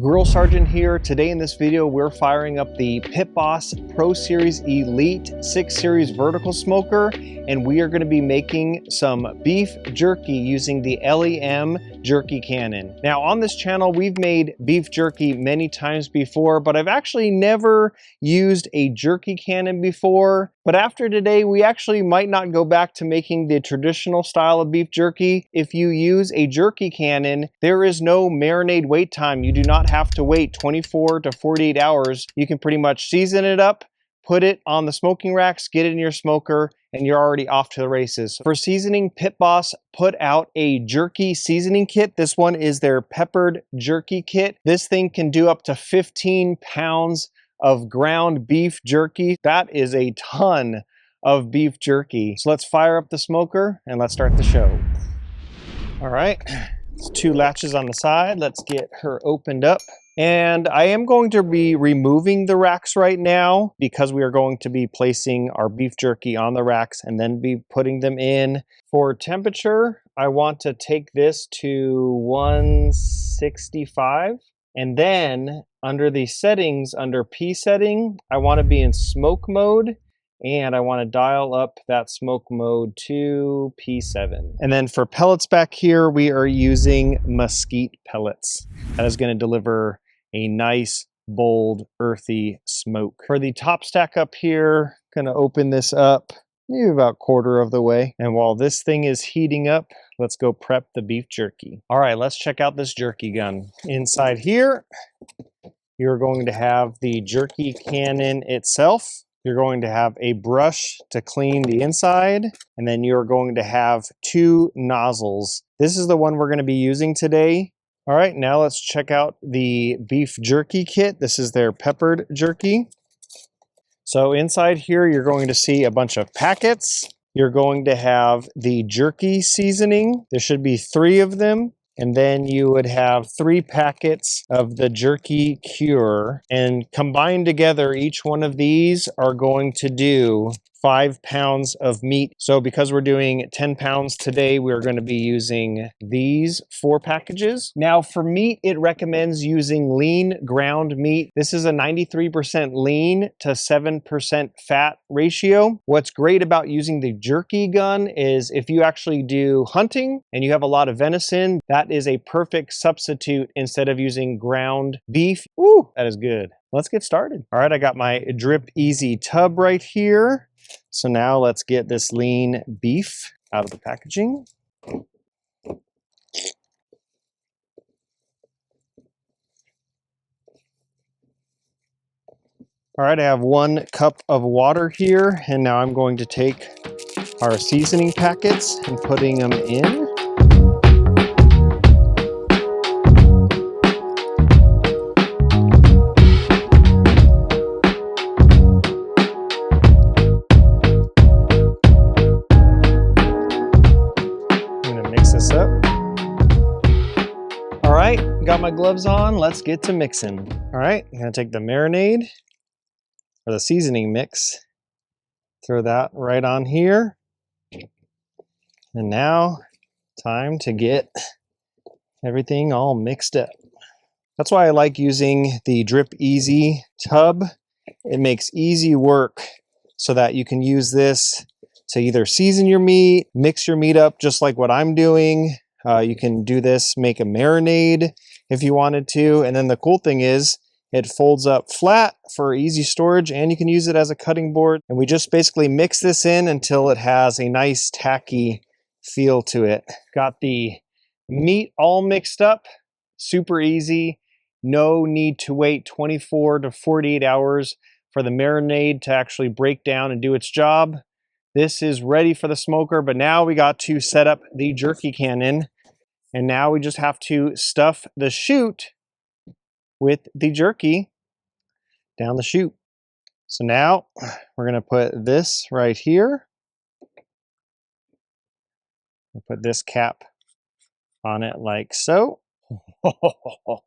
Grill Sergeant here. Today in this video, we're firing up the Pit Boss Pro Series Elite 6 Series vertical smoker, and we are going to be making some beef jerky using the LEM jerky cannon. Now on this channel, we've made beef jerky many times before, but I've actually never used a jerky cannon before. But after today, we actually might not go back to making the traditional style of beef jerky. If you use a jerky cannon, there is no marinade wait time. You do not have to wait 24 to 48 hours. You can pretty much season it up, put it on the smoking racks, get it in your smoker, and you're already off to the races. For seasoning, Pit Boss put out a jerky seasoning kit. This one is their peppered jerky kit. This thing can do up to 15 pounds of ground beef jerky. That is a ton of beef jerky. So let's fire up the smoker and let's start the show. All right, it's 2 latches on the side. Let's get her opened up. And I am going to be removing the racks right now because we are going to be placing our beef jerky on the racks and then be putting them in. For temperature, I want to take this to 165. And then under the settings, under P setting, I want to be in smoke mode, and I want to dial up that smoke mode to P7. And then for pellets back here, we are using mesquite pellets. That is going to deliver a nice, bold, earthy smoke. For the top stack up here, going to open this up maybe about 1/4 of the way. And while this thing is heating up, let's go prep the beef jerky. All right, let's check out this jerky gun. Inside here, you're going to have the jerky cannon itself. You're going to have a brush to clean the inside, and then you're going to have 2 nozzles. This is the one we're going to be using today. All right, now let's check out the beef jerky kit. This is their peppered jerky. So inside here, you're going to see a bunch of packets. You're going to have the jerky seasoning. There should be 3 of them. And then you would have 3 packets of the jerky cure. And combined together, each one of these are going to do 5 pounds of meat. So because we're doing 10 pounds today, we're going to be using these 4 packages. Now for meat, it recommends using lean ground meat. This is a 93% lean to 7% fat ratio. What's great about using the jerky gun is if you actually do hunting and you have a lot of venison, that is a perfect substitute instead of using ground beef. Ooh, that is good. Let's get started. All right, I got my Drip Easy tub right here. So now let's get this lean beef out of the packaging. All right, I have 1 cup of water here, and now I'm going to take our seasoning packets and putting them in. This up. All right, got my gloves on. Let's get to mixing. All right, I'm gonna take the marinade or the seasoning mix, throw that right on here. And now time to get everything all mixed up. That's why I like using the Drip Easy tub. It makes easy work so that you can use this to either season your meat, mix your meat up just like what I'm doing. You can do this, make a marinade if you wanted to. And then the cool thing is it folds up flat for easy storage, and you can use it as a cutting board. And we just basically mix this in until it has a nice tacky feel to it. Got the meat all mixed up, super easy. No need to wait 24 to 48 hours for the marinade to actually break down and do its job. This is ready for the smoker, but now we got to set up the jerky cannon, and now we just have to stuff the chute with the jerky down the chute. So now we're gonna put this right here. We'll put this cap on it like so.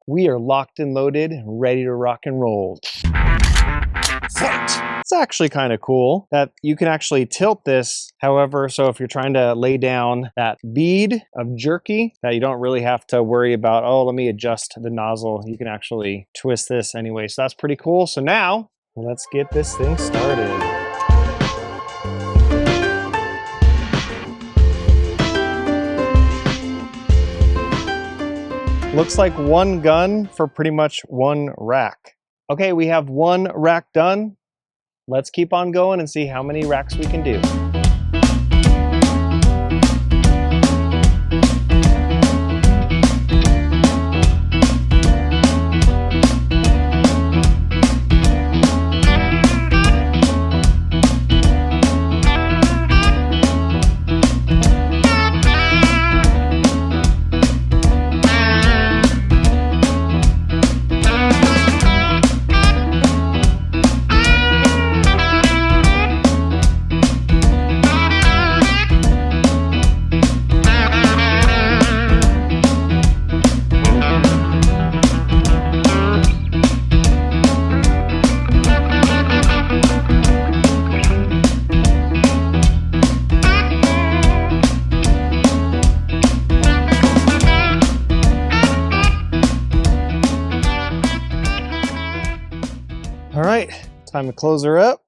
We are locked and loaded, ready to rock and roll. It's actually kind of cool that you can actually tilt this. However, so if you're trying to lay down that bead of jerky, that you don't really have to worry about, oh, let me adjust the nozzle. You can actually twist this anyway. So that's pretty cool. So now let's get this thing started. Looks like one gun for pretty much one rack. Okay, we have one rack done. Let's keep on going and see how many racks we can do. All right, time to close her up.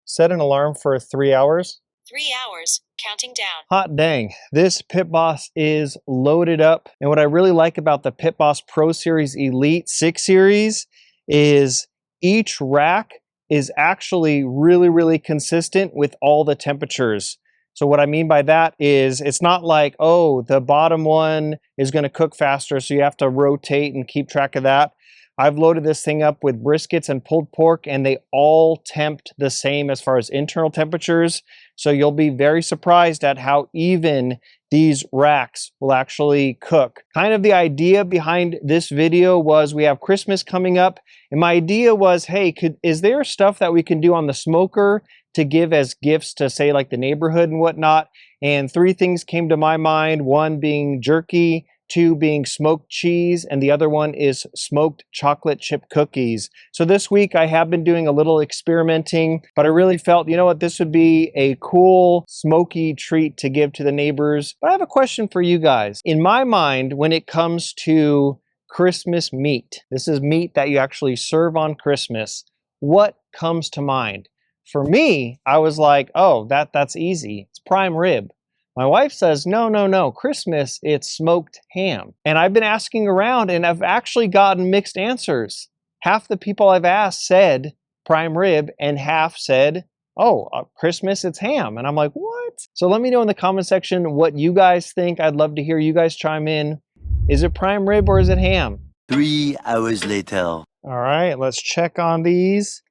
Set an alarm for 3 hours. 3 hours, counting down. Hot dang, this Pit Boss is loaded up. And what I really like about the Pit Boss Pro Series Elite 6 Series is each rack is actually really consistent with all the temperatures. So what I mean by that is it's not like, oh, the bottom one is going to cook faster, so you have to rotate and keep track of that. I've loaded this thing up with briskets and pulled pork, and they all tempt the same as far as internal temperatures. So you'll be very surprised at how even these racks will actually cook. Kind of the idea behind this video was we have Christmas coming up, and my idea was, hey, is there stuff that we can do on the smoker to give as gifts to, say, like the neighborhood and whatnot? And 3 things came to my mind, one being jerky, 2 being smoked cheese, and the other one is smoked chocolate chip cookies. So this week I have been doing a little experimenting, but I really felt, you know what, this would be a cool smoky treat to give to the neighbors. But I have a question for you guys. In my mind, when it comes to Christmas meat, this is meat that you actually serve on Christmas, what comes to mind? For me, I was like, oh, that's easy. It's prime rib. My wife says, no, Christmas, it's smoked ham. And I've been asking around and I've actually gotten mixed answers. Half the people I've asked said prime rib and half said, oh, Christmas, it's ham. And I'm like, what? So let me know in the comment section what you guys think. I'd love to hear you guys chime in. Is it prime rib or is it ham? 3 hours later. All right, let's check on these.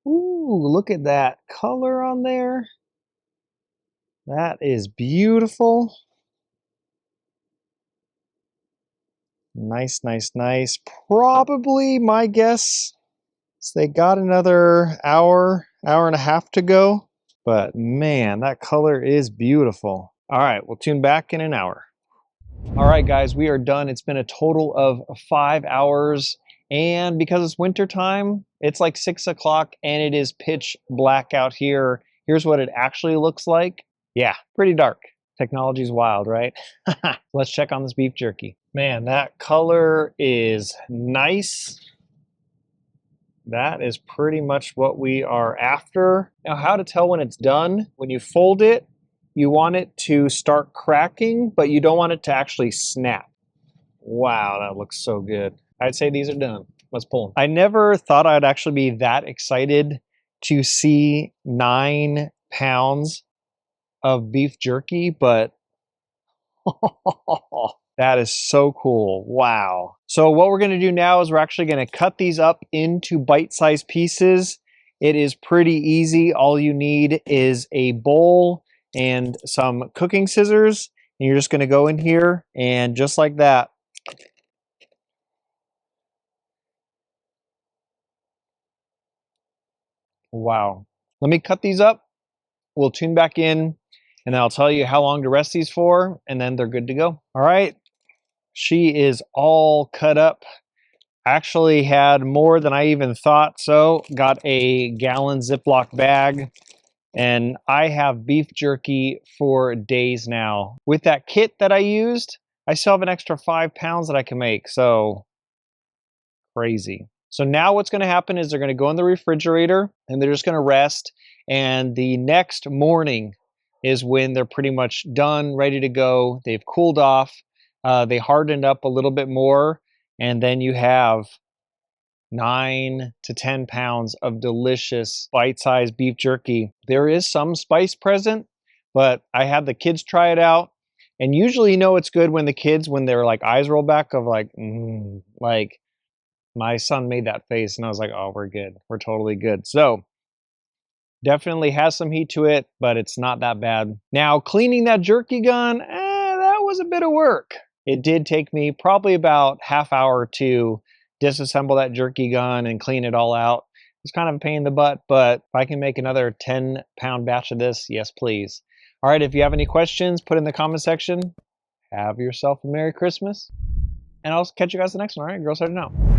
Ooh, look at that color on there. That is beautiful. Nice. Probably my guess is they got another hour and a half to go. But man, that color is beautiful. All right, we'll tune back in an hour. All right, guys, we are done. It's been a total of 5 hours. And because it's winter time, it's like 6 o'clock and it is pitch black out here. Here's what it actually looks like. Yeah, pretty dark. Technology's wild, right? Let's check on this beef jerky. Man, that color is nice. That is pretty much what we are after. Now, how to tell when it's done? When you fold it, you want it to start cracking, but you don't want it to actually snap. Wow, that looks so good. I'd say these are done. Let's pull them. I never thought I'd actually be that excited to see 9 pounds of beef jerky, but that is so cool. Wow. So what we're going to do now is we're actually going to cut these up into bite-sized pieces. It is pretty easy. All you need is a bowl and some cooking scissors, and you're just going to go in here and just like that. Wow. Let me cut these up. We'll tune back in and then I'll tell you how long to rest these for, and then they're good to go. All right. She is all cut up. Actually had more than I even thought. So got a gallon Ziploc bag, and I have beef jerky for days now. With that kit that I used, I still have an extra 5 pounds that I can make. So crazy. So now what's going to happen is they're going to go in the refrigerator and they're just going to rest. And the next morning is when they're pretty much done, ready to go. They've cooled off. They hardened up a little bit more. And then you have 9 to 10 pounds of delicious bite-sized beef jerky. There is some spice present, but I had the kids try it out. And usually you know it's good when the kids, when their like eyes roll back of like, like my son made that face and I was like, oh, we're good. We're totally good. So definitely has some heat to it, but it's not that bad. Now cleaning that jerky gun, that was a bit of work. It did take me probably about half hour to disassemble that jerky gun and clean it all out. It's kind of a pain in the butt, but if I can make another 10-pound batch of this, yes, please. All right, if you have any questions, put in the comment section. Have yourself a Merry Christmas, and I'll catch you guys the next one. All right, girls, starting out.